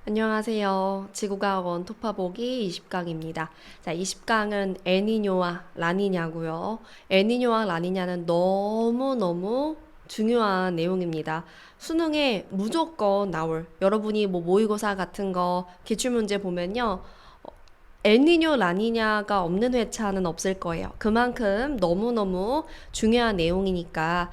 안녕하세요. 지구과학원 토파보기 20강입니다. 자, 20강은 엘니뇨와 라니냐고요. 엘니뇨와 라니냐는 너무너무 중요한 내용입니다. 수능에 무조건 나올 여러분이 뭐 모의고사 같은 거 기출문제 보면요. 엘니뇨, 라니냐가 없는 회차는 없을 거예요. 그만큼 너무너무 중요한 내용이니까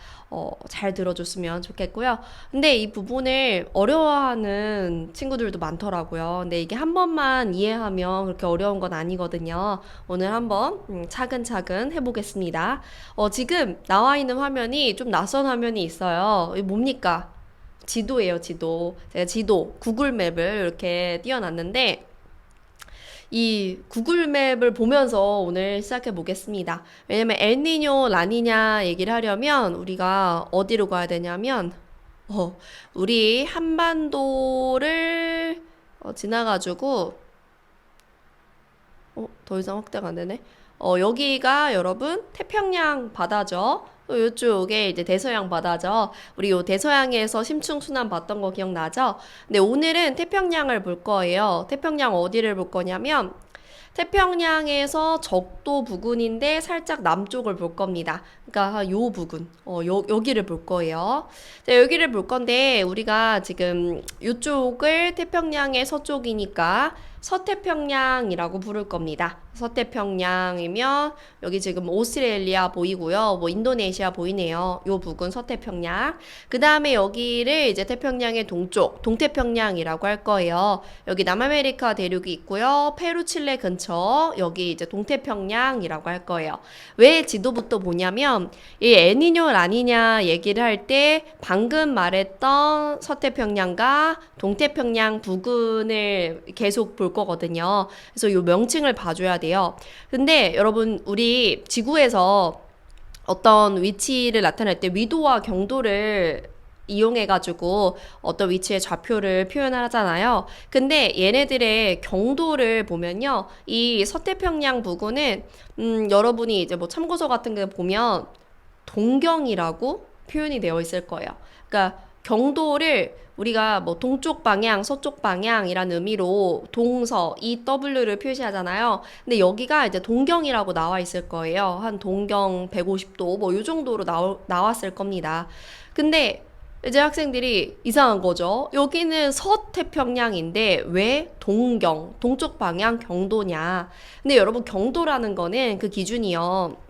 잘 들어줬으면 좋겠고요. 근데 이 부분을 어려워하는 친구들도 많더라고요. 근데 이게 한 번만 이해하면 그렇게 어려운 건 아니거든요. 오늘 한번 차근차근 해보겠습니다. 지금 나와 있는 화면이 좀 낯선 화면이 있어요. 이게 뭡니까? 지도예요, 지도. 제가 지도, 구글 맵을 이렇게 띄워놨는데 이 구글 맵을 보면서 오늘 시작해 보겠습니다. 왜냐면 엘니뇨, 라니냐 얘기를 하려면 우리가 어디로 가야 되냐면 우리 한반도를 지나가지고 더 이상 확대가 안 되네. 여기가 여러분 태평양 바다죠. 또 이쪽에 이제 대서양 바다죠. 우리 요 대서양에서 심층순환 봤던 거 기억나죠? 근데 오늘은 태평양을 볼 거예요. 태평양 어디를 볼 거냐면 태평양에서 적도 부근인데 살짝 남쪽을 볼 겁니다. 그러니까 요 부근, 여기를 볼 거예요. 자, 여기를 볼 건데 우리가 지금 이쪽을 태평양의 서쪽이니까 서태평양이라고 부를 겁니다. 서태평양이면 여기 지금 오스트레일리아 보이고요. 뭐 인도네시아 보이네요. 요 부근 서태평양. 그 다음에 여기를 이제 태평양의 동쪽, 동태평양이라고 할 거예요. 여기 남아메리카 대륙이 있고요. 페루, 칠레 근처, 여기 이제 동태평양이라고 할 거예요. 왜 지도부터 보냐면 이 엘니뇨, 라니냐 얘기를 할 때 방금 말했던 서태평양과 동태평양 부근을 계속 볼 거거든요. 그래서 이 명칭을 봐줘야 돼요. 근데 여러분 우리 지구에서 어떤 위치를 나타낼 때 위도와 경도를 이용해가지고 어떤 위치의 좌표를 표현하잖아요. 근데 얘네들의 경도를 보면요. 이 서태평양 부근은 여러분이 이제 뭐 참고서 같은 거 보면 동경이라고 표현이 되어 있을 거예요. 그러니까 경도를 우리가 뭐 동쪽 방향, 서쪽 방향이라는 의미로 동서, EW를 표시하잖아요. 근데 여기가 이제 동경이라고 나와 있을 거예요. 한 동경 150도 뭐 요 정도로 나왔을 겁니다. 근데 이제 학생들이 이상한 거죠. 여기는 서태평양인데 왜 동경, 동쪽 방향 경도냐. 근데 여러분 경도라는 거는 그 기준이요.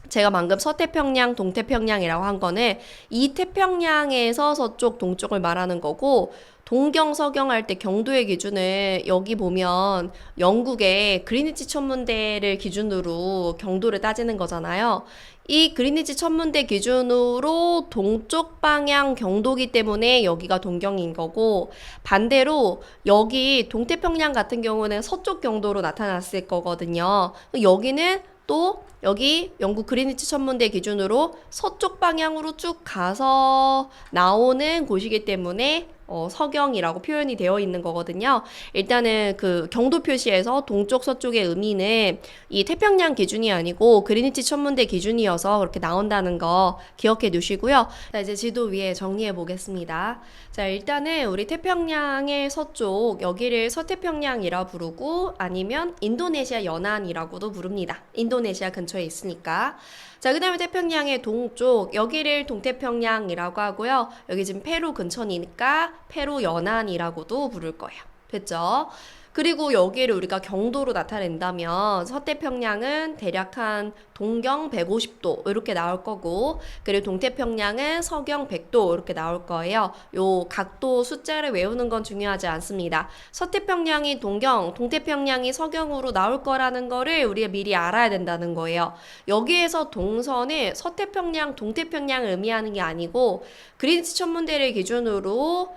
제가 방금 서태평양, 동태평양이라고 한 거는 이 태평양에서 서쪽, 동쪽을 말하는 거고 동경, 서경 할 때 경도의 기준을 여기 보면 영국의 그리니치 천문대를 기준으로 경도를 따지는 거잖아요. 이 그리니치 천문대 기준으로 동쪽 방향 경도기 때문에 여기가 동경인 거고 반대로 여기 동태평양 같은 경우는 서쪽 경도로 나타났을 거거든요. 여기는 또 여기 영국 그리니치 천문대 기준으로 서쪽 방향으로 쭉 가서 나오는 곳이기 때문에 서경이라고 표현이 되어 있는 거거든요. 일단은 그 경도 표시에서 동쪽 서쪽의 의미는 이 태평양 기준이 아니고 그리니치 천문대 기준이어서 그렇게 나온다는 거 기억해 두시고요. 자, 이제 지도 위에 정리해 보겠습니다. 자, 일단은 우리 태평양의 서쪽 여기를 서태평양이라 부르고 아니면 인도네시아 연안이라고도 부릅니다. 인도네시아 근처에 있으니까. 자, 그 다음에 태평양의 동쪽, 여기를 동태평양이라고 하고요. 여기 지금 페루 근처니까 페루 연안이라고도 부를 거예요. 됐죠? 그리고 여기를 우리가 경도로 나타낸다면 서태평양은 대략 한 동경 150도 이렇게 나올 거고 그리고 동태평양은 서경 100도 이렇게 나올 거예요. 요 각도 숫자를 외우는 건 중요하지 않습니다. 서태평양이 동경, 동태평양이 서경으로 나올 거라는 거를 우리가 미리 알아야 된다는 거예요. 여기에서 동서는 서태평양, 동태평양을 의미하는 게 아니고 그린치 천문대를 기준으로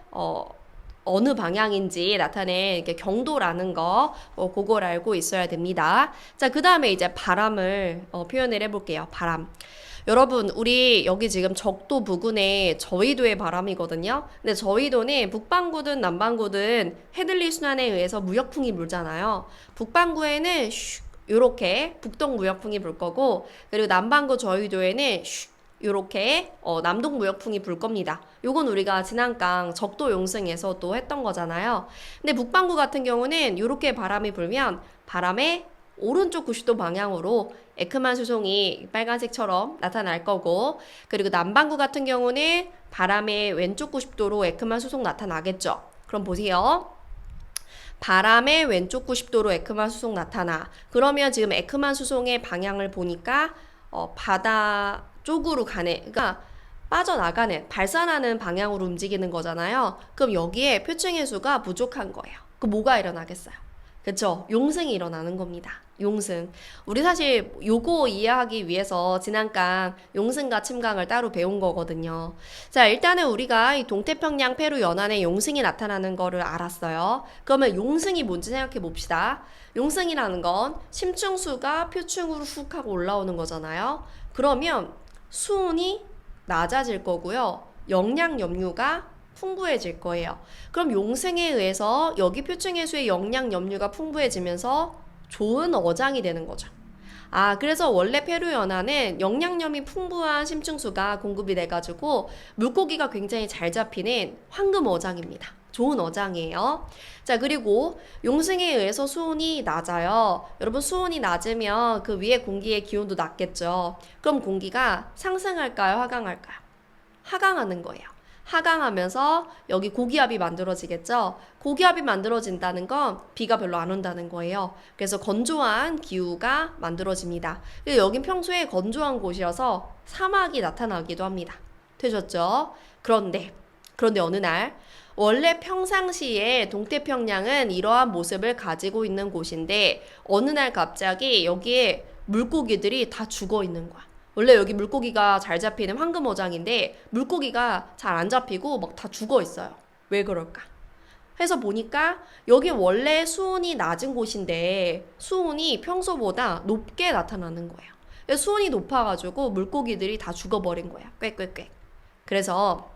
어느 방향인지 나타낸 이렇게 경도라는 거 그걸 알고 있어야 됩니다. 자, 그 다음에 이제 바람을 표현을 해볼게요. 바람. 여러분 우리 여기 지금 적도 부근에 저위도의 바람이거든요. 근데 저위도는 북반구든 남반구든 헤들리 순환에 의해서 무역풍이 불잖아요. 북반구에는 요렇게 북동 무역풍이 불 거고 그리고 남반구 저위도에는 요렇게 남동 무역풍이 불 겁니다. 요건 우리가 지난강 적도 용승에서도 했던 거잖아요. 근데 북반구 같은 경우는 요렇게 바람이 불면 바람의 오른쪽 90도 방향으로 에크만 수송이 빨간색처럼 나타날 거고, 그리고 남반구 같은 경우는 바람의 왼쪽 90도로 에크만 수송 나타나겠죠. 그럼 보세요. 바람의 왼쪽 90도로 에크만 수송 나타나. 그러면 지금 에크만 수송의 방향을 보니까 바다 쪽으로 가네. 그러니까 빠져나가는, 발산하는 방향으로 움직이는 거잖아요. 그럼 여기에 표층해수가 부족한 거예요. 그럼 뭐가 일어나겠어요? 그쵸? 용승이 일어나는 겁니다. 용승. 우리 사실 요거 이해하기 위해서 지난강 용승과 침강을 따로 배운 거거든요. 자, 일단은 우리가 이 동태평양 페루 연안에 용승이 나타나는 거를 알았어요. 그러면 용승이 뭔지 생각해 봅시다. 용승이라는 건 심층수가 표층으로 훅 하고 올라오는 거잖아요. 그러면 수온이 낮아질 거고요. 영양 염류가 풍부해질 거예요. 그럼 용승에 의해서 여기 표층해수의 영양 염류가 풍부해지면서 좋은 어장이 되는 거죠. 그래서 원래 페루 연안은 영양염이 풍부한 심층수가 공급이 돼가지고 물고기가 굉장히 잘 잡히는 황금 어장입니다. 좋은 어장이에요. 자, 그리고 용승에 의해서 수온이 낮아요. 여러분, 수온이 낮으면 그 위에 공기의 기온도 낮겠죠. 그럼 공기가 상승할까요? 하강할까요? 하강하는 거예요. 하강하면서 여기 고기압이 만들어지겠죠. 고기압이 만들어진다는 건 비가 별로 안 온다는 거예요. 그래서 건조한 기후가 만들어집니다. 여긴 평소에 건조한 곳이어서 사막이 나타나기도 합니다. 되셨죠? 그런데 어느 날 원래 평상시에 동태평양은 이러한 모습을 가지고 있는 곳인데 어느 날 갑자기 여기에 물고기들이 다 죽어 있는 거야. 원래 여기 물고기가 잘 잡히는 황금어장인데 물고기가 잘 안 잡히고 막 다 죽어 있어요. 왜 그럴까? 해서 보니까 여기 원래 수온이 낮은 곳인데 수온이 평소보다 높게 나타나는 거예요. 수온이 높아가지고 물고기들이 다 죽어버린 거야. 꽥꽥꽥. 그래서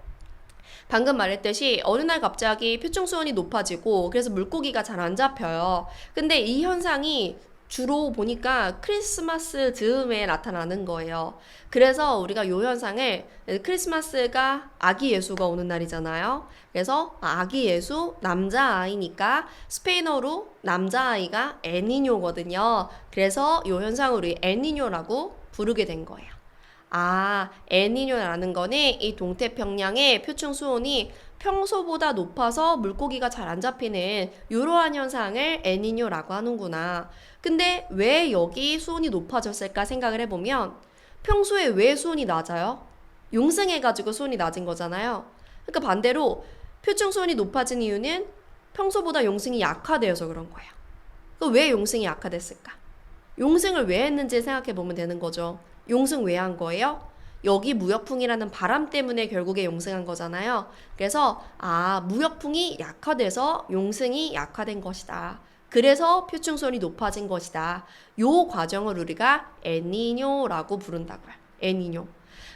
방금 말했듯이 어느 날 갑자기 표층 수온이 높아지고 그래서 물고기가 잘 안 잡혀요. 근데 이 현상이 주로 보니까 크리스마스 즈음에 나타나는 거예요. 그래서 우리가 이 현상을 크리스마스가 아기 예수가 오는 날이잖아요. 그래서 아기 예수 남자아이니까 스페인어로 남자아이가 엘니뇨거든요. 그래서 이 현상을 우리 엘니뇨라고 부르게 된 거예요. 엘니뇨라는 거는 이 동태평양의 표층 수온이 평소보다 높아서 물고기가 잘 안 잡히는 이러한 현상을 엘니뇨라고 하는구나. 근데 왜 여기 수온이 높아졌을까 생각을 해보면 평소에 왜 수온이 낮아요? 용승해가지고 수온이 낮은 거잖아요. 그러니까 반대로 표층 수온이 높아진 이유는 평소보다 용승이 약화되어서 그런 거예요. 그럼 왜 용승이 약화됐을까? 용승을 왜 했는지 생각해보면 되는 거죠. 용승 왜 한 거예요? 여기 무역풍이라는 바람 때문에 결국에 용승한 거잖아요. 그래서 무역풍이 약화돼서 용승이 약화된 것이다. 그래서 표층수온이 높아진 것이다. 요 과정을 우리가 엘니뇨라고 부른다고요. 엘니뇨.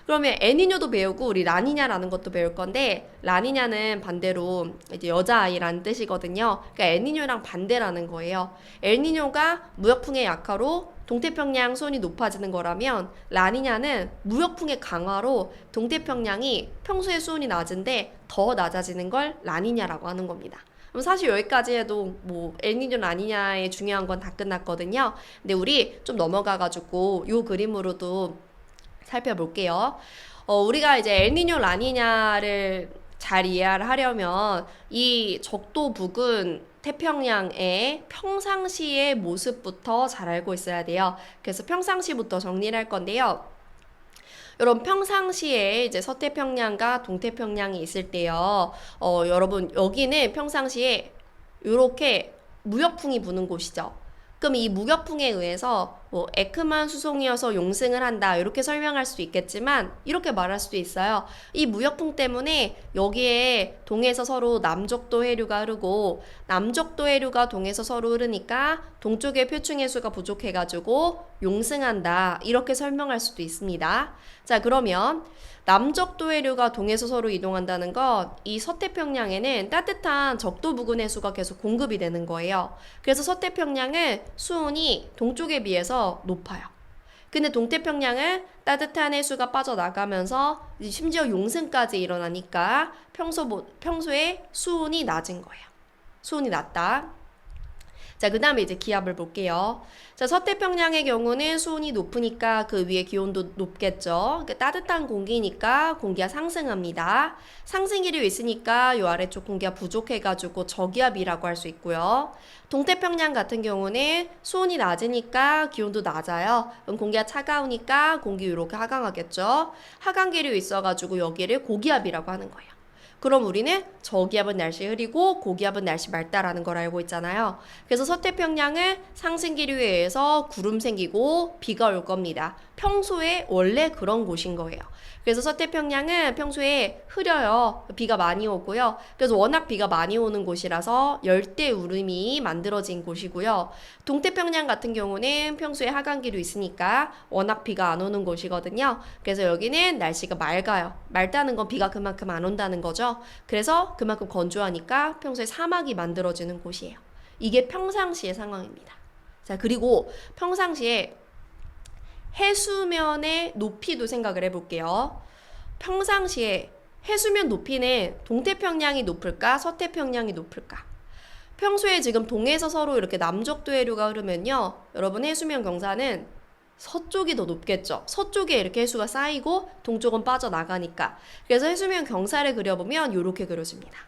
그러면 엘니뇨도 배우고 우리 라니냐라는 것도 배울 건데 라니냐는 반대로 이제 여자아이라는 뜻이거든요. 그러니까 엘니뇨랑 반대라는 거예요. 엘니뇨가 무역풍의 약화로 동태평양 수온이 높아지는 거라면 라니냐는 무역풍의 강화로 동태평양이 평소에 수온이 낮은데 더 낮아지는 걸 라니냐라고 하는 겁니다. 그럼 사실 여기까지 해도 뭐 엘니뇨 라니냐의 중요한 건 다 끝났거든요. 근데 우리 좀 넘어가가지고 요 그림으로도 살펴볼게요. 우리가 이제 엘니뇨 라니냐를 잘 이해를 하려면 이 적도 부근 태평양의 평상시의 모습부터 잘 알고 있어야 돼요. 그래서 평상시부터 정리를 할 건데요. 여러분 평상시에 이제 서태평양과 동태평양이 있을 때요. 여러분 여기는 평상시에 이렇게 무역풍이 부는 곳이죠. 그럼 이 무역풍에 의해서 뭐 에크만 수송이어서 용승을 한다 이렇게 설명할 수도 있겠지만 이렇게 말할 수도 있어요. 이 무역풍 때문에 여기에 동에서 서로 남적도 해류가 흐르고 남적도 해류가 동에서 서로 흐르니까 동쪽의 표층해수가 부족해가지고 용승한다 이렇게 설명할 수도 있습니다. 자, 그러면 남적도 해류가 동에서 서로 이동한다는 건 이 서태평양에는 따뜻한 적도 부근 해수가 계속 공급이 되는 거예요. 그래서 서태평양은 수온이 동쪽에 비해서 높아요. 근데 동태평양은 따뜻한 해수가 빠져나가면서 심지어 용승까지 일어나니까 평소에 수온이 낮은 거예요. 수온이 낮다. 자, 그 다음에 이제 기압을 볼게요. 자, 서태평양의 경우는 수온이 높으니까 그 위에 기온도 높겠죠. 그러니까 따뜻한 공기니까 공기가 상승합니다. 상승기류 있으니까 요 아래쪽 공기가 부족해가지고 저기압이라고 할 수 있고요. 동태평양 같은 경우는 수온이 낮으니까 기온도 낮아요. 그럼 공기가 차가우니까 공기 이렇게 하강하겠죠. 하강기류 있어가지고 여기를 고기압이라고 하는 거예요. 그럼 우리는 저기압은 날씨 흐리고 고기압은 날씨 맑다라는 걸 알고 있잖아요. 그래서 서태평양은 상승기류에 의해서 구름 생기고 비가 올 겁니다. 평소에 원래 그런 곳인 거예요. 그래서 서태평양은 평소에 흐려요. 비가 많이 오고요. 그래서 워낙 비가 많이 오는 곳이라서 열대 우림이 만들어진 곳이고요. 동태평양 같은 경우는 평소에 하강기류 있으니까 워낙 비가 안 오는 곳이거든요. 그래서 여기는 날씨가 맑아요. 맑다는 건 비가 그만큼 안 온다는 거죠. 그래서 그만큼 건조하니까 평소에 사막이 만들어지는 곳이에요. 이게 평상시의 상황입니다. 자, 그리고 평상시에 해수면의 높이도 생각을 해볼게요. 평상시에 해수면 높이는 동태평양이 높을까? 서태평양이 높을까? 평소에 지금 동해에서 서로 이렇게 남쪽도 해류가 흐르면요. 여러분 해수면 경사는 서쪽이 더 높겠죠. 서쪽에 이렇게 해수가 쌓이고 동쪽은 빠져나가니까. 그래서 해수면 경사를 그려보면 이렇게 그려집니다.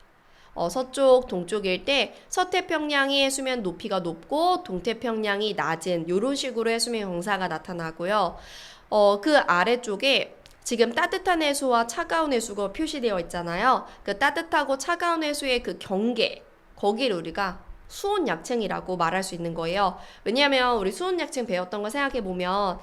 서쪽, 동쪽일 때 서태평양이 해수면 높이가 높고 동태평양이 낮은 이런 식으로 해수면 경사가 나타나고요. 그 아래쪽에 지금 따뜻한 해수와 차가운 해수가 표시되어 있잖아요. 그 따뜻하고 차가운 해수의 그 경계, 거기를 우리가 수온 약층이라고 말할 수 있는 거예요. 왜냐하면 우리 수온 약층 배웠던 거 생각해보면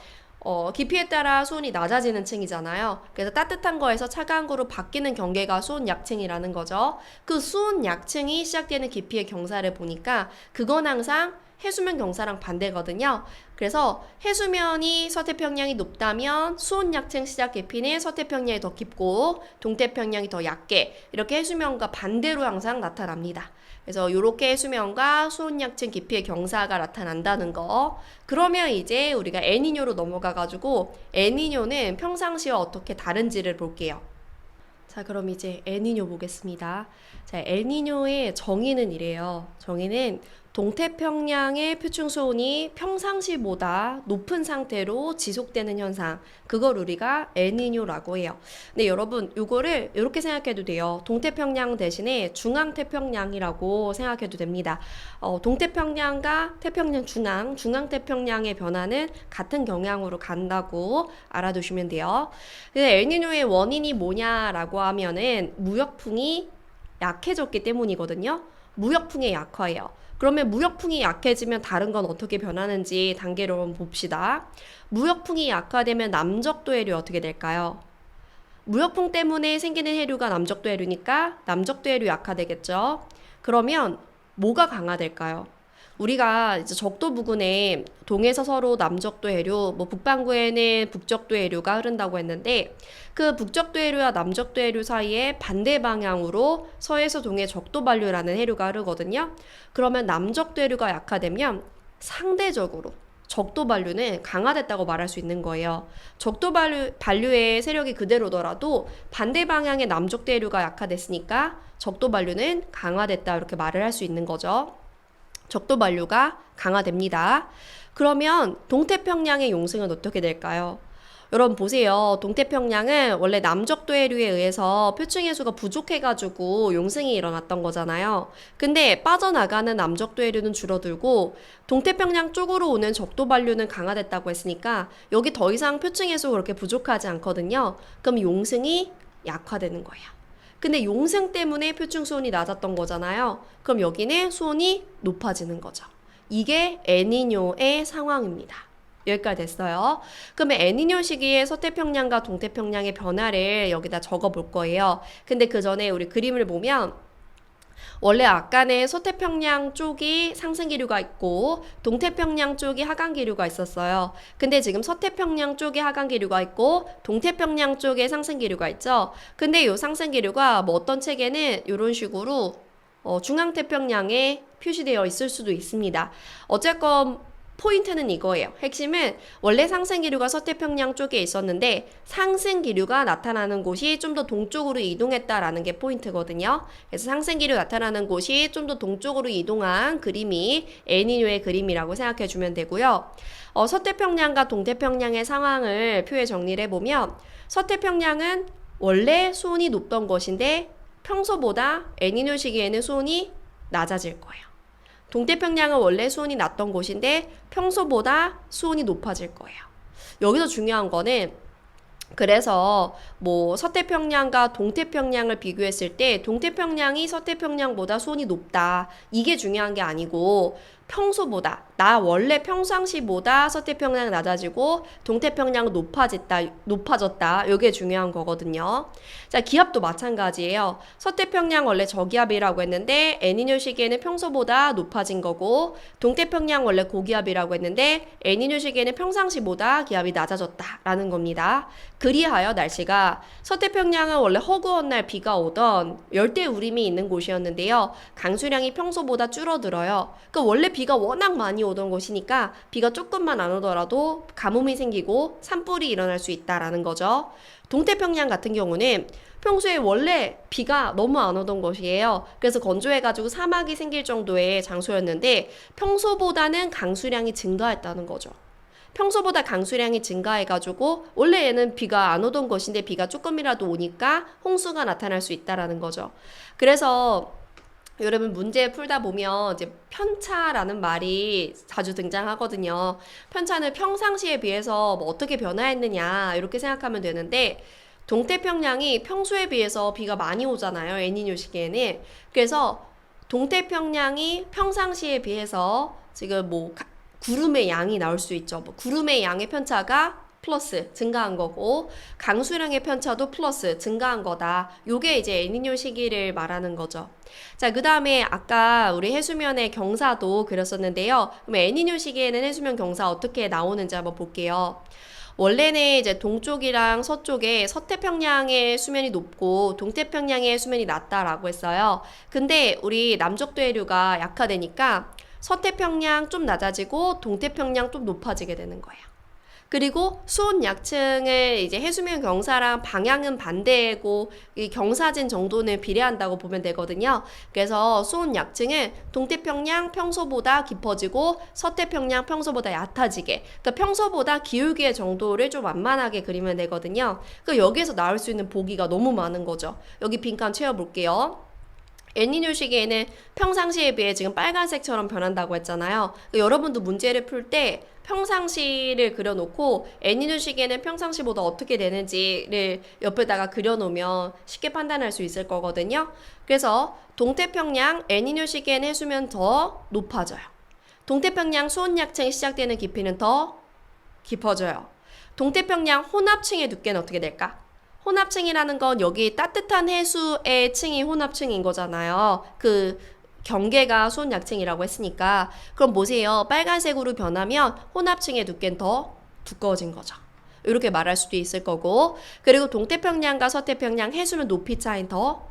깊이에 따라 수온이 낮아지는 층이잖아요. 그래서 따뜻한 거에서 차가운 거로 바뀌는 경계가 수온 약층이라는 거죠. 그 수온 약층이 시작되는 깊이의 경사를 보니까 그건 항상 해수면 경사랑 반대거든요. 그래서 해수면이 서태평양이 높다면 수온 약층 시작 깊이는 서태평양이 더 깊고 동태평양이 더 얕게 이렇게 해수면과 반대로 항상 나타납니다. 그래서 이렇게 해수면과 수온 약층 깊이의 경사가 나타난다는 거. 그러면 이제 우리가 엘니뇨로 넘어가가지고 엘니뇨는 평상시와 어떻게 다른지를 볼게요. 자, 그럼 이제 엘니뇨 보겠습니다. 자, 엘니뇨의 정의는 이래요. 정의는 동태평양의 표층수온이 평상시보다 높은 상태로 지속되는 현상, 그걸 우리가 엘니뇨라고 해요. 근데 여러분 이거를 이렇게 생각해도 돼요. 동태평양 대신에 중앙태평양이라고 생각해도 됩니다. 동태평양과 태평양 중앙태평양의 변화는 같은 경향으로 간다고 알아두시면 돼요. 근데 엘니뇨의 원인이 뭐냐라고 하면은 무역풍이 약해졌기 때문이거든요. 무역풍의 약화예요. 그러면 무역풍이 약해지면 다른 건 어떻게 변하는지 단계로 한번 봅시다. 무역풍이 약화되면 남적도 해류 어떻게 될까요? 무역풍 때문에 생기는 해류가 남적도 해류니까 남적도 해류 약화되겠죠. 그러면 뭐가 강화될까요? 우리가 이제 적도 부근에 동에서 서로 남적도 해류, 북반구에는 북적도 해류가 흐른다고 했는데 그 북적도 해류와 남적도 해류 사이에 반대 방향으로 서에서 동해 적도 반류라는 해류가 흐르거든요. 그러면 남적도 해류가 약화되면 상대적으로 적도 반류는 강화됐다고 말할 수 있는 거예요. 적도 반류의 세력이 그대로더라도 반대 방향의 남적도 해류가 약화됐으니까 적도 반류는 강화됐다 이렇게 말을 할 수 있는 거죠. 적도 반류가 강화됩니다. 그러면 동태평양의 용승은 어떻게 될까요? 여러분 보세요. 동태평양은 원래 남적도 해류에 의해서 표층 해수가 부족해가지고 용승이 일어났던 거잖아요. 근데 빠져나가는 남적도 해류는 줄어들고 동태평양 쪽으로 오는 적도 반류는 강화됐다고 했으니까 여기 더 이상 표층 해수가 그렇게 부족하지 않거든요. 그럼 용승이 약화되는 거예요. 근데 용승 때문에 표층 수온이 낮았던 거잖아요. 그럼 여기는 수온이 높아지는 거죠. 이게 엘니뇨의 상황입니다. 여기까지 됐어요. 그러면 엘니뇨 시기에 서태평양과 동태평양의 변화를 여기다 적어 볼 거예요. 근데 그 전에 우리 그림을 보면 원래 아까는 서태평양 쪽이 상승기류가 있고 동태평양 쪽이 하강기류가 있었어요. 근데 지금 서태평양 쪽에 하강기류가 있고 동태평양 쪽에 상승기류가 있죠. 근데 이 상승기류가 어떤 책에는 이런 식으로 중앙태평양에 표시되어 있을 수도 있습니다. 어쨌건 포인트는 이거예요. 핵심은 원래 상승기류가 서태평양 쪽에 있었는데 상승기류가 나타나는 곳이 좀 더 동쪽으로 이동했다라는 게 포인트거든요. 그래서 상승기류 나타나는 곳이 좀 더 동쪽으로 이동한 그림이 엘니뇨의 그림이라고 생각해 주면 되고요. 서태평양과 동태평양의 상황을 표에 정리를 해보면 서태평양은 원래 수온이 높던 것인데 평소보다 엘니뇨 시기에는 수온이 낮아질 거예요. 동태평양은 원래 수온이 낮던 곳인데 평소보다 수온이 높아질 거예요. 여기서 중요한 거는 그래서 뭐 서태평양과 동태평양을 비교했을 때 동태평양이 서태평양보다 수온이 높다. 이게 중요한 게 아니고 평소보다 나 원래 평상시보다 서태평양이 낮아지고 동태평양은 높아졌다. 이게 중요한 거거든요. 자, 기압도 마찬가지예요. 서태평양 원래 저기압이라고 했는데 엘니뇨 시기에는 평소보다 높아진 거고 동태평양 원래 고기압이라고 했는데 엘니뇨 시기에는 평상시보다 기압이 낮아졌다라는 겁니다. 그리하여 날씨가 서태평양은 원래 허구한 날 비가 오던 열대우림이 있는 곳이었는데요. 강수량이 평소보다 줄어들어요. 그 원래 비가 워낙 많이 오던 곳이니까 비가 조금만 안 오더라도 가뭄이 생기고 산불이 일어날 수 있다라는 거죠. 동태평양 같은 경우는 평소에 원래 비가 너무 안 오던 곳이에요. 그래서 건조해가지고 사막이 생길 정도의 장소였는데 평소보다는 강수량이 증가했다는 거죠. 평소보다 강수량이 증가해가지고 원래 얘는 비가 안 오던 곳인데 비가 조금이라도 오니까 홍수가 나타날 수 있다라는 거죠. 그래서 여러분 문제 풀다 보면 이제 편차라는 말이 자주 등장하거든요. 편차는 평상시에 비해서 뭐 어떻게 변화했느냐 이렇게 생각하면 되는데 동태평양이 평소에 비해서 비가 많이 오잖아요. 엘니뇨 시기에는. 그래서 동태평양이 평상시에 비해서 지금 뭐 구름의 양이 나올 수 있죠. 뭐 구름의 양의 편차가 플러스 증가한 거고 강수량의 편차도 플러스 증가한 거다. 요게 이제 엘니뇨 시기를 말하는 거죠. 자, 그 다음에 아까 우리 해수면의 경사도 그렸었는데요. 그럼 엘니뇨 시기에는 해수면 경사 어떻게 나오는지 한번 볼게요. 원래는 이제 동쪽이랑 서쪽에 서태평양의 수면이 높고 동태평양의 수면이 낮다라고 했어요. 근데 우리 남쪽 대류가 약화되니까 서태평양 좀 낮아지고 동태평양 좀 높아지게 되는 거예요. 그리고 수온 약층을 이제 해수면 경사랑 방향은 반대고 이 경사진 정도는 비례한다고 보면 되거든요. 그래서 수온 약층은 동태평양 평소보다 깊어지고 서태평양 평소보다 얕아지게, 그러니까 평소보다 기울기의 정도를 좀 완만하게 그리면 되거든요. 그러니까 여기에서 나올 수 있는 보기가 너무 많은 거죠. 여기 빈칸 채워볼게요. 엘니뇨 시기에는 평상시에 비해 지금 빨간색처럼 변한다고 했잖아요. 그러니까 여러분도 문제를 풀 때 평상시를 그려놓고 엘니뇨 시기에는 평상시보다 어떻게 되는지를 옆에다가 그려놓으면 쉽게 판단할 수 있을 거거든요. 그래서 동태평양 엘니뇨 시기에는 해수면 더 높아져요. 동태평양 수온약층이 시작되는 깊이는 더 깊어져요. 동태평양 혼합층의 두께는 어떻게 될까? 혼합층이라는 건 여기 따뜻한 해수의 층이 혼합층인 거잖아요. 그 경계가 수온 약층이라고 했으니까. 그럼 보세요. 빨간색으로 변하면 혼합층의 두께는 더 두꺼워진 거죠. 이렇게 말할 수도 있을 거고. 그리고 동태평양과 서태평양 해수면 높이 차이는 더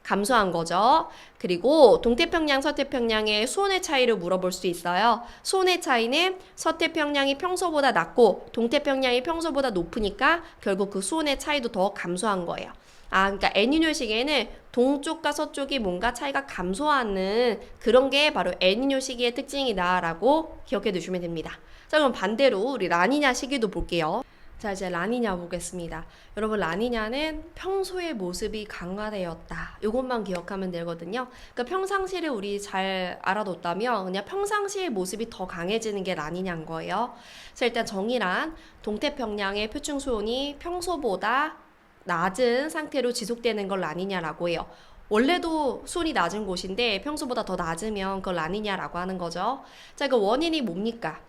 감소한 거죠. 그리고 동태평양, 서태평양의 수온의 차이를 물어볼 수 있어요. 수온의 차이는 서태평양이 평소보다 낮고 동태평양이 평소보다 높으니까 결국 그 수온의 차이도 더 감소한 거예요. 그러니까 엘니뇨 시기에는 동쪽과 서쪽이 뭔가 차이가 감소하는 그런 게 바로 엘니뇨 시기의 특징이다라고 기억해 두시면 됩니다. 자, 그럼 반대로 우리 라니냐 시기도 볼게요. 자, 이제 라니냐 보겠습니다. 여러분, 라니냐는 평소의 모습이 강화되었다. 이것만 기억하면 되거든요. 그러니까 평상시를 우리 잘 알아뒀다면 그냥 평상시의 모습이 더 강해지는 게 라니냐인 거예요. 자, 일단 정의란 동태평양의 표층 수온이 평소보다 낮은 상태로 지속되는 걸 라니냐라고 해요. 원래도 수온이 낮은 곳인데 평소보다 더 낮으면 그걸 라니냐라고 하는 거죠. 자, 그 원인이 뭡니까?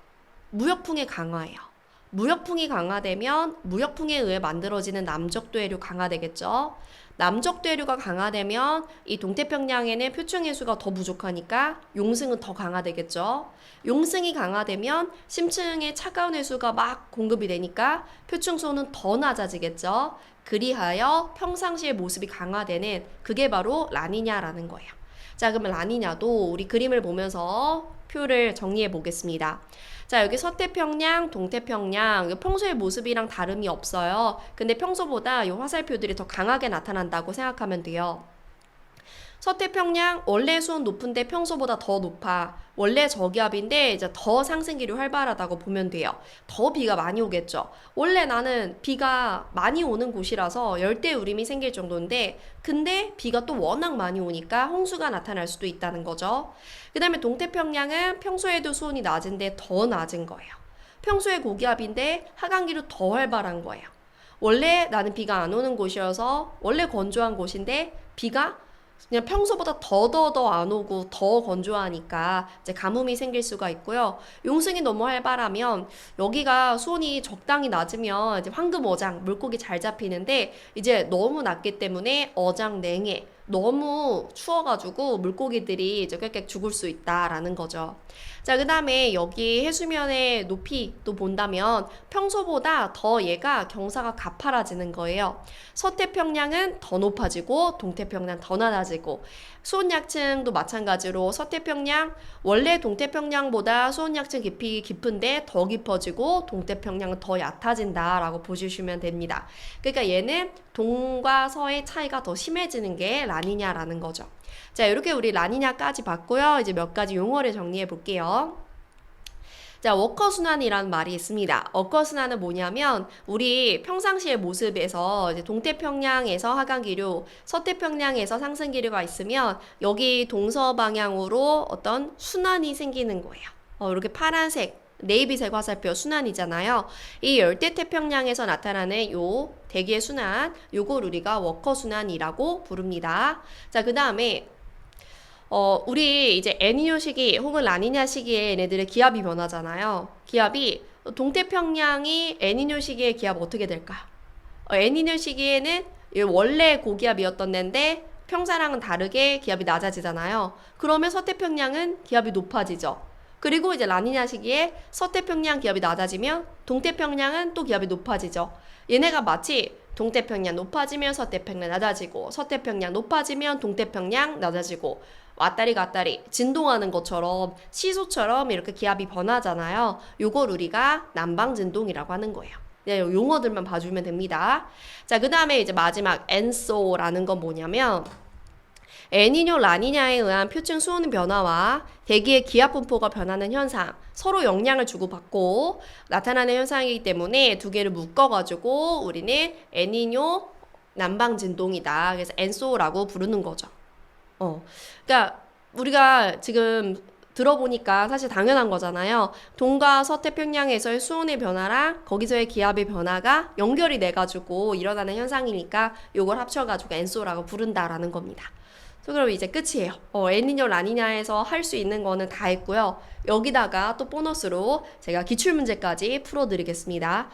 무역풍의 강화예요. 무역풍이 강화되면 무역풍에 의해 만들어지는 남적대류 강화되겠죠. 남적대류가 강화되면 이 동태평양에는 표층해수가 더 부족하니까 용승은 더 강화되겠죠. 용승이 강화되면 심층에 차가운 해수가 막 공급이 되니까 표층수온은 더 낮아지겠죠. 그리하여 평상시의 모습이 강화되는 그게 바로 라니냐라는 거예요. 자, 그러면 라니냐도 우리 그림을 보면서 표를 정리해 보겠습니다. 자, 여기 서태평양, 동태평양, 평소의 모습이랑 다름이 없어요. 근데 평소보다 이 화살표들이 더 강하게 나타난다고 생각하면 돼요. 서태평양 원래 수온 높은데 평소보다 더 높아. 원래 저기압인데 이제 더 상승기류 활발하다고 보면 돼요. 더 비가 많이 오겠죠. 원래 나는 비가 많이 오는 곳이라서 열대우림이 생길 정도인데 근데 비가 또 워낙 많이 오니까 홍수가 나타날 수도 있다는 거죠. 그 다음에 동태평양은 평소에도 수온이 낮은데 더 낮은 거예요. 평소에 고기압인데 하강기류 더 활발한 거예요. 원래 나는 비가 안 오는 곳이어서 원래 건조한 곳인데 비가 그냥 평소보다 더 안 오고 더 건조하니까 이제 가뭄이 생길 수가 있고요. 용승이 너무 활발하면 여기가 수온이 적당히 낮으면 이제 황금 어장 물고기 잘 잡히는데 이제 너무 낮기 때문에 어장 냉해 너무 추워가지고 물고기들이 이제 꽥꽥 죽을 수 있다라는 거죠. 자, 그 다음에 여기 해수면의 높이 또 본다면 평소보다 더 얘가 경사가 가파라지는 거예요. 서태평양은 더 높아지고 동태평양 더 낮아지고 수온약층도 마찬가지로 서태평양 원래 동태평양보다 수온약층 깊이 깊은데 더 깊어지고 동태평양은 더 얕아진다라고 보시면 됩니다. 그러니까 얘는 동과 서의 차이가 더 심해지는 게 라니냐라는 거죠. 자, 이렇게 우리 라니냐까지 봤고요. 이제 몇 가지 용어를 정리해 볼게요. 자, 워커순환이라는 말이 있습니다. 워커순환은 뭐냐면 우리 평상시의 모습에서 이제 동태평양에서 하강기류, 서태평양에서 상승기류가 있으면 여기 동서방향으로 어떤 순환이 생기는 거예요. 이렇게 파란색 네이비색 화살표 순환이잖아요. 이 열대태평양에서 나타나는 요 대기의 순환, 요걸 우리가 워커순환이라고 부릅니다. 자, 그 다음에 우리 이제 에니뇨 시기 혹은 라니냐 시기에 얘네들의 기압이 변하잖아요. 기압이 동태평양이 에니뇨 시기에 기압 어떻게 될까요? 에니뇨 시기에는 원래 고기압이었던 데인데 평사랑은 다르게 기압이 낮아지잖아요. 그러면 서태평양은 기압이 높아지죠. 그리고 이제 라니냐 시기에 서태평양 기압이 낮아지면 동태평양은 또 기압이 높아지죠. 얘네가 마치 동태평양 높아지면 서태평양 낮아지고 서태평양 높아지면 동태평양 낮아지고 왔다리 갔다리 진동하는 것처럼 시소처럼 이렇게 기압이 변하잖아요. 요걸 우리가 난방진동이라고 하는 거예요. 네, 용어들만 봐주면 됩니다. 자, 그 다음에 이제 마지막 엔소라는 건 뭐냐면 에니뇨, 라니냐에 의한 표층 수온 변화와 대기의 기압 분포가 변하는 현상, 서로 영향을 주고받고 나타나는 현상이기 때문에 두 개를 묶어가지고 우리는 에니뇨 난방진동이다. 그래서 엔소라고 부르는 거죠. 그러니까 우리가 지금 들어보니까 사실 당연한 거잖아요. 동과 서태평양에서의 수온의 변화랑 거기서의 기압의 변화가 연결이 돼가지고 일어나는 현상이니까 요걸 합쳐가지고 엔소라고 부른다라는 겁니다. 그럼 이제 끝이에요. 에니뇨 라니냐에서 할 수 있는 거는 다 했고요. 여기다가 또 보너스로 제가 기출문제까지 풀어드리겠습니다.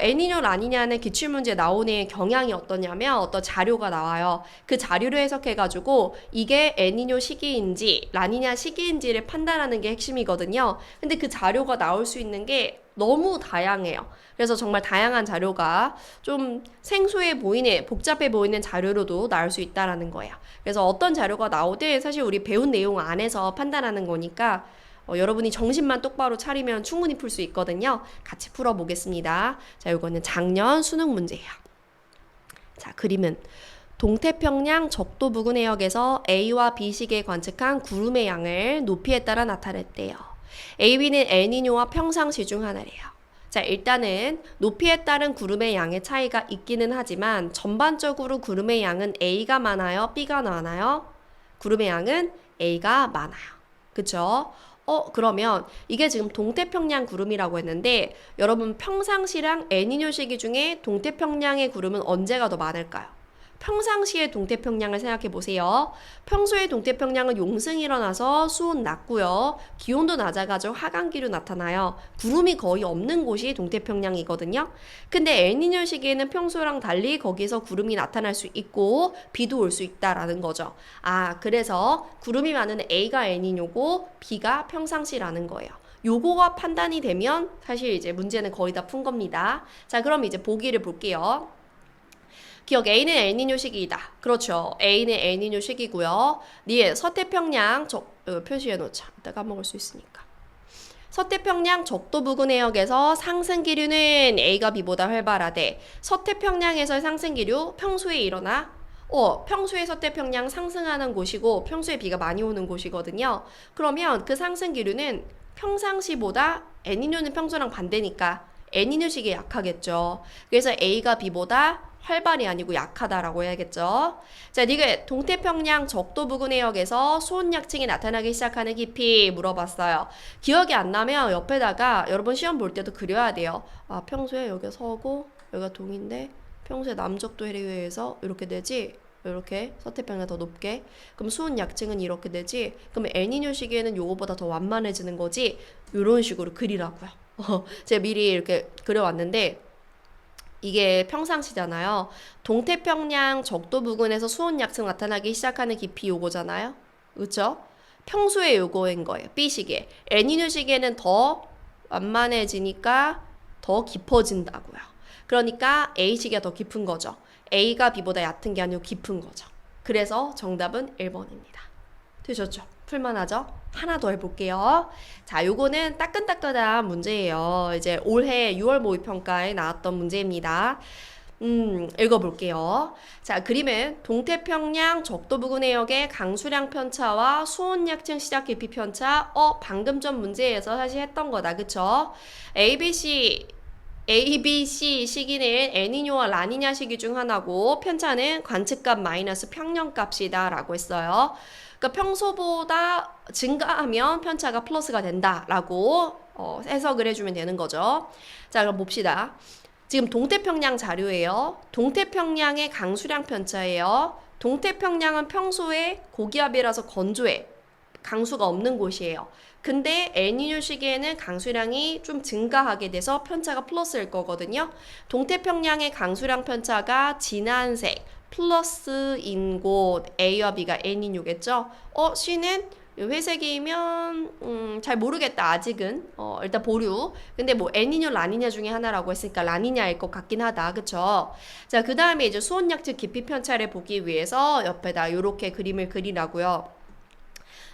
에니뇨 라니냐는 기출문제 나오는 경향이 어떠냐면 어떤 자료가 나와요. 그 자료를 해석해가지고 이게 에니뇨 시기인지 라니냐 시기인지를 판단하는 게 핵심이거든요. 근데 그 자료가 나올 수 있는 게 너무 다양해요. 그래서 정말 다양한 자료가 좀 생소해 보이는, 복잡해 보이는 자료로도 나올 수 있다라는 거예요. 그래서 어떤 자료가 나오든 사실 우리 배운 내용 안에서 판단하는 거니까 여러분이 정신만 똑바로 차리면 충분히 풀 수 있거든요. 같이 풀어보겠습니다. 자, 이거는 작년 수능 문제예요. 자, 그림은 동태평양 적도 부근 해역에서 A와 B 시기에 관측한 구름의 양을 높이에 따라 나타냈대요. A, B는 엘니뇨와 평상시 중 하나래요. 자, 일단은 높이에 따른 구름의 양의 차이가 있기는 하지만 전반적으로 구름의 양은 A가 많아요? B가 많아요? 구름의 양은 A가 많아요. 그쵸? 그러면 이게 지금 동태평양 구름이라고 했는데 여러분 평상시랑 엘니뇨 시기 중에 동태평양의 구름은 언제가 더 많을까요? 평상시의 동태평양을 생각해 보세요. 평소에 동태평양은 용승이 일어나서 수온 낮고요. 기온도 낮아가지고 하강기류 나타나요. 구름이 거의 없는 곳이 동태평양이거든요. 근데 엘니뇨 시기에는 평소랑 달리 거기서 구름이 나타날 수 있고 비도 올 수 있다라는 거죠. 그래서 구름이 많은 A가 엘니뇨고 B가 평상시라는 거예요. 요거가 판단이 되면 사실 이제 문제는 거의 다 푼 겁니다. 자, 그럼 이제 보기를 볼게요. 기억 A는 엘니뇨 시기이다. 그렇죠. A는 엘니뇨 시기고요. 니은 서태평양 표시해 놓자. 이따 까먹을 수 있으니까. 서태평양 적도 부근 해역에서 상승 기류는 A가 B보다 활발하대. 서태평양에서의 상승 기류 평소에 일어나? 평소에 서태평양 상승하는 곳이고 평소에 비가 많이 오는 곳이거든요. 그러면 그 상승 기류는 평상시보다 엘니뇨는 평소랑 반대니까 엘니뇨 시기에 약하겠죠. 그래서 A가 B보다 활발이 아니고 약하다라고 해야겠죠. 자, 니가 동태평양 적도 부근 해역에서 수온약층이 나타나기 시작하는 깊이 물어봤어요. 기억이 안 나면 옆에다가 여러분 시험 볼 때도 그려야 돼요. 아, 평소에 여기가 서고 여기가 동인데 평소에 남적도 해류에서 이렇게 되지? 이렇게 서태평양 더 높게. 그럼 수온 약층은 이렇게 되지? 그럼 엘니뇨 시기에는 요거보다 더 완만해지는 거지? 이런 식으로 그리라고요. 제가 미리 이렇게 그려왔는데 이게 평상시잖아요. 동태평양 적도 부근에서 수온 약층 나타나기 시작하는 깊이 요거잖아요. 그렇죠? 평소에 요거인 거예요. B 시기에. 엘니뇨 시기에는 더 완만해지니까 더 깊어진다고요. 그러니까 A 시기가 더 깊은 거죠. A가 B보다 얕은 게 아니고 깊은 거죠. 그래서 정답은 1번입니다. 되셨죠? 풀만하죠? 하나 더 해볼게요. 자, 요거는 따끈따끈한 문제예요. 이제 올해 6월 모의평가에 나왔던 문제입니다. 읽어볼게요. 자, 그림은 동태평양 적도 부근 해역의 강수량 편차와 수온약층 시작 깊이 편차. 방금 전 문제에서 사실 했던 거다. 그쵸? ABC 시기는 엘니뇨와 라니냐 시기 중 하나고 편차는 관측값 마이너스 평년값이다 라고 했어요. 그러니까 평소보다 증가하면 편차가 플러스가 된다라고 해석을 해주면 되는 거죠. 자, 그럼 봅시다. 지금 동태평양 자료예요. 동태평양의 강수량 편차예요. 동태평양은 평소에 고기압이라서 건조해. 강수가 없는 곳이에요. 근데 엘니뇨 시기에는 강수량이 좀 증가하게 돼서 편차가 플러스일 거거든요. 동태평양의 강수량 편차가 진한 색 플러스인 곳 A와 B가 엘니뇨겠죠. C는 회색이면 잘 모르겠다 아직은. 일단 보류. 근데 뭐 엘니뇨 라니냐 중에 하나라고 했으니까 라니냐일 것 같긴 하다. 그쵸? 자, 그 다음에 이제 수온약층 깊이 편차를 보기 위해서 옆에다 요렇게 그림을 그리라고요.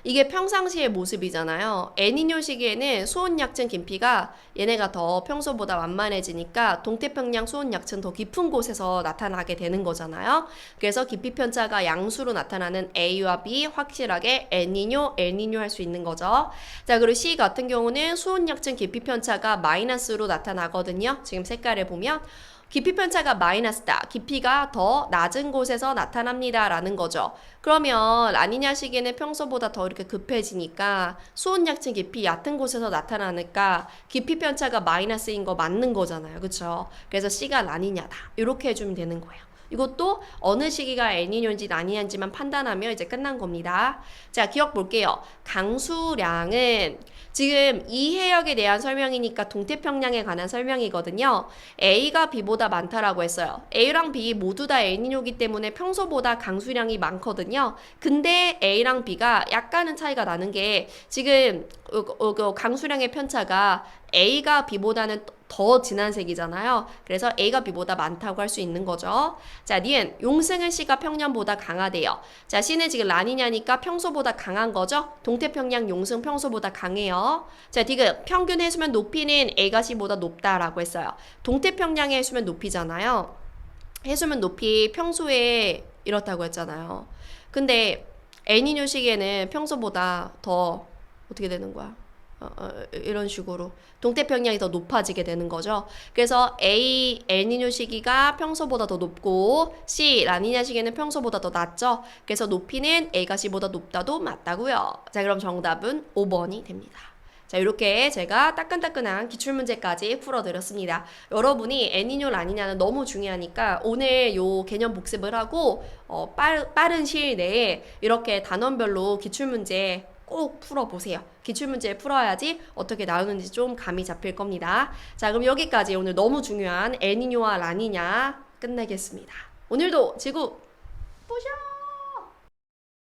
이게 평상시의 모습이잖아요. 엘니뇨 시기에는 수온약층 깊이가 얘네가 더 평소보다 완만해지니까 동태평양 수온약층 더 깊은 곳에서 나타나게 되는 거잖아요. 그래서 깊이 편차가 양수로 나타나는 A와 B 확실하게 엘니뇨 할 수 있는 거죠. 자, 그리고 C 같은 경우는 수온약층 깊이 편차가 마이너스로 나타나거든요. 지금 색깔을 보면 깊이 편차가 마이너스다. 깊이가 더 낮은 곳에서 나타납니다. 라는 거죠. 그러면 라니냐 시기에는 평소보다 더 이렇게 급해지니까 수온약층 깊이 얕은 곳에서 나타나니까 깊이 편차가 마이너스인 거 맞는 거잖아요. 그쵸? 그래서 C가 라니냐다. 이렇게 해주면 되는 거예요. 이것도 어느 시기가 엘니뇨인지 라니냐인지만 판단하면 이제 끝난 겁니다. 자, 기억 볼게요. 강수량은 지금 이 해역에 대한 설명이니까 동태평양에 관한 설명이거든요. A가 B보다 많다라고 했어요. A랑 B 모두 다 엘니뇨기 때문에 평소보다 강수량이 많거든요. 근데 A랑 B가 약간은 차이가 나는 게 지금 강수량의 편차가 A가 B보다는 더 진한 색이잖아요. 그래서 A가 B보다 많다고 할 수 있는 거죠. 자, 니은 용승은 C가 평년보다 강하대요. 자, C는 지금 라니냐니까 평소보다 강한 거죠. 동태평양 용승 평소보다 강해요. 자, 디귿 평균 해수면 높이는 A가 C보다 높다라고 했어요. 동태평양의 해수면 높이잖아요. 해수면 높이 평소에 이렇다고 했잖아요. 근데 엘니뇨 시기에는 평소보다 더 어떻게 되는 거야? 이런 식으로 동태평양이 더 높아지게 되는 거죠. 그래서 A 엘니뇨 시기가 평소보다 더 높고 C 라니냐 시기는 평소보다 더 낮죠. 그래서 높이는 A가 C보다 높다도 맞다고요. 자, 그럼 정답은 5번이 됩니다. 자, 이렇게 제가 따끈따끈한 기출문제까지 풀어드렸습니다. 여러분이 엘니뇨 라니냐는 너무 중요하니까 오늘 요 개념 복습을 하고 빠른 시일 내에 이렇게 단원별로 기출문제 꼭 풀어보세요. 기출문제 풀어야지 어떻게 나오는지 좀 감이 잡힐 겁니다. 자, 그럼 여기까지 오늘 너무 중요한 엘니뇨와 라니냐 끝내겠습니다. 오늘도 지구 뿌셔!